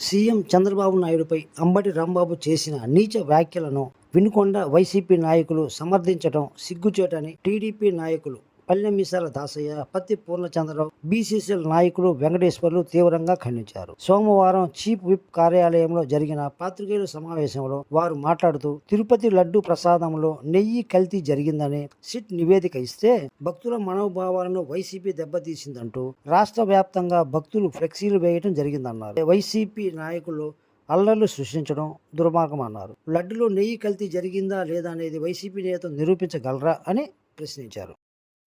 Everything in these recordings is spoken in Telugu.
సీఎం చంద్రబాబు నాయుడుపై అంబటి రాంబాబు చేసిన నీచ వ్యాఖ్యలను వినుకొండ వైసీపీ నాయకులు సమర్థించడం సిగ్గుచేటని టీడీపీ నాయకులు పల్లెమీసాల దాసయ్య, పత్తి పూర్ణచంద్రరావు, బీసీసీఎల్ నాయకులు వెంకటేశ్వర్లు తీవ్రంగా ఖండించారు. సోమవారం చీఫ్ విప్ కార్యాలయంలో జరిగిన పాత్రికేయుల సమావేశంలో వారు మాట్లాడుతూ, తిరుపతి లడ్డు ప్రసాదంలో నెయ్యి కల్తీ జరిగిందని సిట్ నివేదిక ఇస్తే భక్తుల మనోభావాలను వైసీపీ దెబ్బతీసిందంటూ రాష్ట్ర వ్యాప్తంగా భక్తులు ఫ్లెక్సీలు వేయడం జరిగిందన్నారు. వైసీపీ నాయకులు అల్లర్లు సృష్టించడం దుర్మార్గం అన్నారు. లడ్డులో నెయ్యి కల్తీ జరిగిందా లేదా అనేది వైసీపీ నేతలు నిరూపించగలరా అని ప్రశ్నించారు.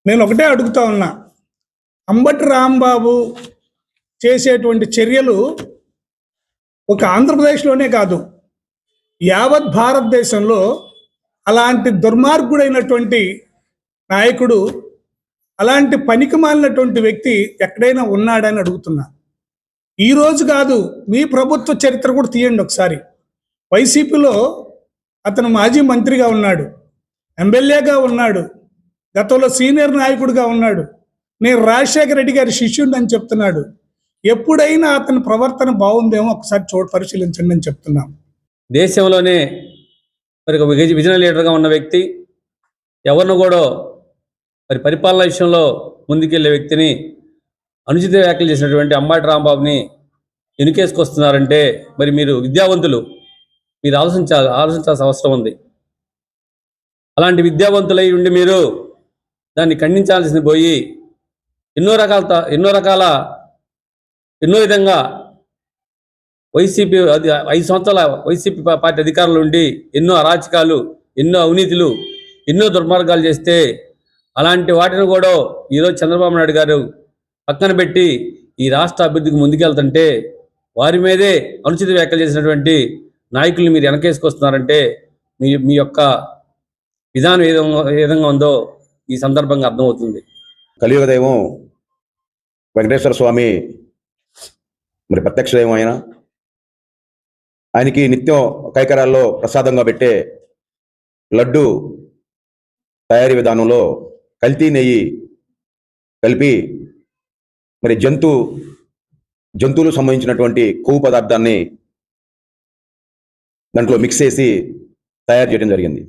నేను ఒకటే అడుగుతా ఉన్నా, అంబటి రాంబాబు చేసేటువంటి చర్యలు ఒక ఆంధ్రప్రదేశ్లోనే కాదు, యావత్ భారతదేశంలో అలాంటి దుర్మార్గుడైనటువంటి నాయకుడు, అలాంటి పనికి మాలినటువంటి వ్యక్తి ఎక్కడైనా ఉన్నాడని అడుగుతున్నా. ఈరోజు కాదు, మీ ప్రభుత్వ చరిత్ర కూడా తీయండి ఒకసారి. వైసీపీలో అతను మాజీ మంత్రిగా ఉన్నాడు, ఎమ్మెల్యేగా ఉన్నాడు, గతంలో సీనియర్ నాయకుడిగా ఉన్నాడు. నేను రాజశేఖర రెడ్డి గారి శిష్యుడిని అని చెప్తున్నాడు. ఎప్పుడైనా అతని ప్రవర్తన బాగుందేమో ఒకసారి పరిశీలించండి అని చెప్తున్నాం. దేశంలోనే మరి ఒక విజన్ లీడర్గా ఉన్న వ్యక్తి, ఎవరిని కూడా మరి పరిపాలన విషయంలో ముందుకెళ్లే వ్యక్తిని అనుచిత వ్యాఖ్యలు చేసినటువంటి అంబటి రాంబాబుని ఎన్నికేసుకొస్తున్నారంటే మరి మీరు విద్యావంతులు, మీరు ఆలోచించాల్సిన అవసరం ఉంది. అలాంటి విద్యావంతులై ఉండి మీరు దాన్ని ఖండించాల్సింది పోయి ఎన్నో విధంగా వైసీపీ 5 సంవత్సరాల వైసీపీ పార్టీ అధికారులు ఉండి ఎన్నో అరాచకాలు, ఎన్నో అవినీతులు, ఎన్నో దుర్మార్గాలు చేస్తే అలాంటి వాటిని కూడా ఈరోజు చంద్రబాబు నాయుడు గారు పక్కన పెట్టి ఈ రాష్ట్ర అభివృద్ధికి ముందుకెళ్తుంటే వారి మీదే అనుచిత వ్యాఖ్యలు చేసినటువంటి నాయకుల్ని మీరు వెనకేసుకొస్తున్నారంటే మీ యొక్క విధానం ఏ విధంగా ఉందో ఈ సందర్భంగా అర్థమవుతుంది. కలియుగ దైవం వెంకటేశ్వర స్వామి మరి ప్రత్యక్ష దైవం ఆయనకి నిత్యం కైకరాల్లో ప్రసాదంగా పెట్టే లడ్డు తయారీ విధానంలో కల్తీ నెయ్యి కలిపి మరి జంతువులకు సంబంధించినటువంటి కొవ్వు పదార్థాన్ని దాంట్లో మిక్స్ చేసి తయారు చేయడం జరిగింది.